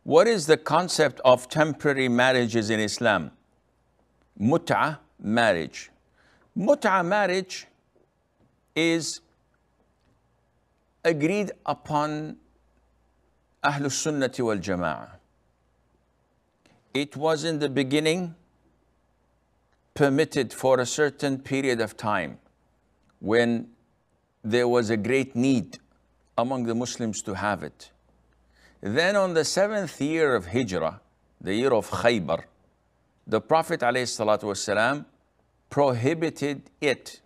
What is the concept of temporary marriages in Islam? Mut'ah marriage. Mut'ah marriage is agreed upon Ahlus Sunnati wal Jama'ah. It was in the beginning permitted for a certain period of time when there was a great need among the Muslims to have it. Then on the 7th year of Hijrah, the year of Khaybar, the Prophet ﷺ prohibited it,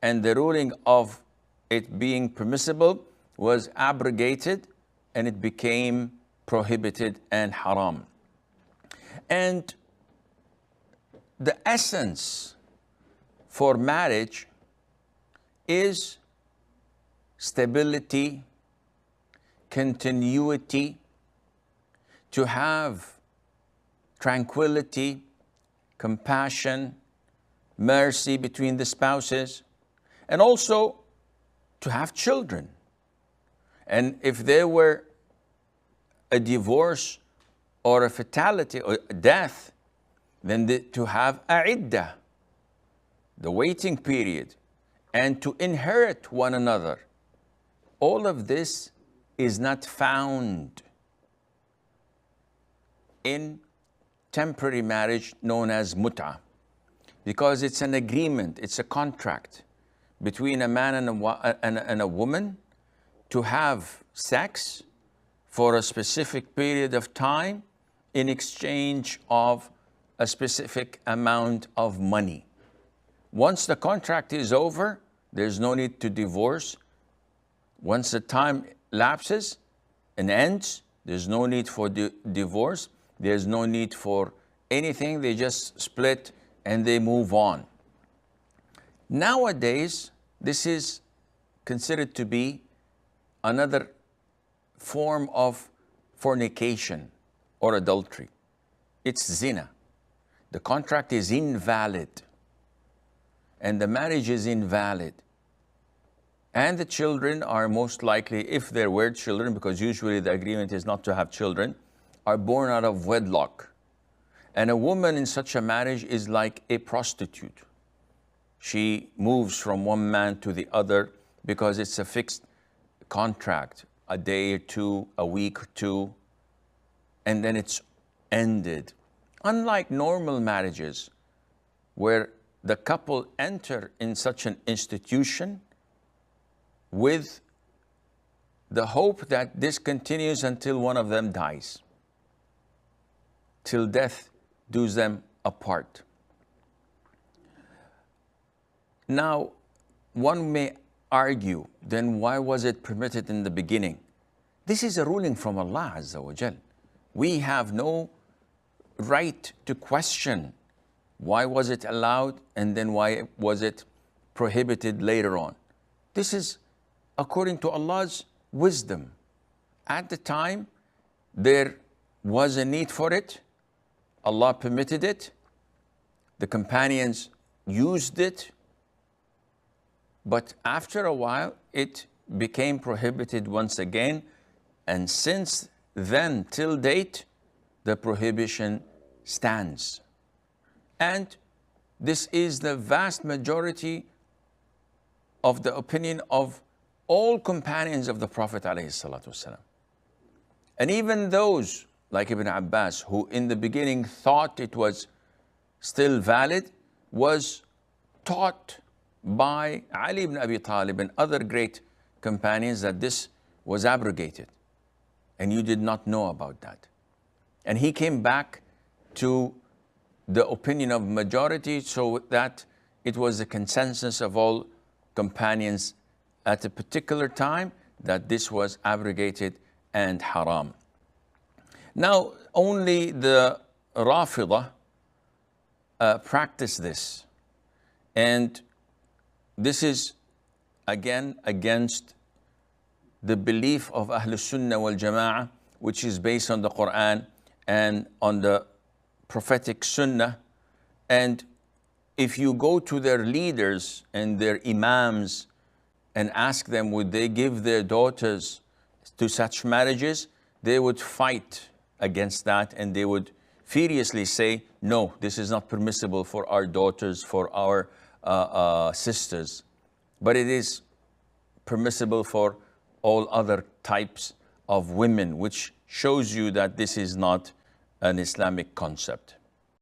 and the ruling of it being permissible was abrogated, and it became prohibited and haram. And the essence for marriage is stability, continuity, to have tranquility, compassion, mercy between the spouses, and also to have children. And if there were a divorce or a fatality or death, then to have a iddah, the waiting period, and to inherit one another. All of this is not found in temporary marriage known as mut'ah, because it's an agreement, it's a contract between a man and a woman to have sex for a specific period of time in exchange of a specific amount of money. Once the contract is over, there's no need to divorce. Once the time lapses and ends, there's no need for divorce. There's no need for anything. They just split and they move on. Nowadays, this is considered to be another form of fornication or adultery. It's zina. The contract is invalid, and the marriage is invalid. And the children are most likely, if there were children, because usually the agreement is not to have children, are born out of wedlock. And a woman in such a marriage is like a prostitute. She moves from one man to the other because it's a fixed contract, a day or two, a week or two, and then it's ended. Unlike normal marriages, where the couple enter in such an institution with the hope that this continues until one of them dies, till death does them apart. Now, one may argue, then why was it permitted in the beginning? This is a ruling from Allah Azza wa Jal. We have no right to question why was it allowed and then why was it prohibited later on. This is according to Allah's wisdom. At the time, there was a need for it. Allah permitted it. The companions used it. But after a while, it became prohibited once again. And since then till date, the prohibition stands. And this is the vast majority of the opinion of all companions of the Prophet ﷺ. And even those like Ibn Abbas, who in the beginning thought it was still valid, was taught by Ali ibn Abi Talib and other great companions that this was abrogated. And you did not know about that. And he came back to the opinion of majority, so that it was the consensus of all companions at a particular time that this was abrogated and haram. Now, only the Rafidah practice this. And this is, again, against the belief of Ahlus Sunnah wal Jama'ah, which is based on the Quran and on the prophetic Sunnah. And if you go to their leaders and their imams and ask them would they give their daughters to such marriages, they would fight against that, and they would furiously say, no, this is not permissible for our daughters, for our sisters, but it is permissible for all other types of women, which shows you that this is not an Islamic concept.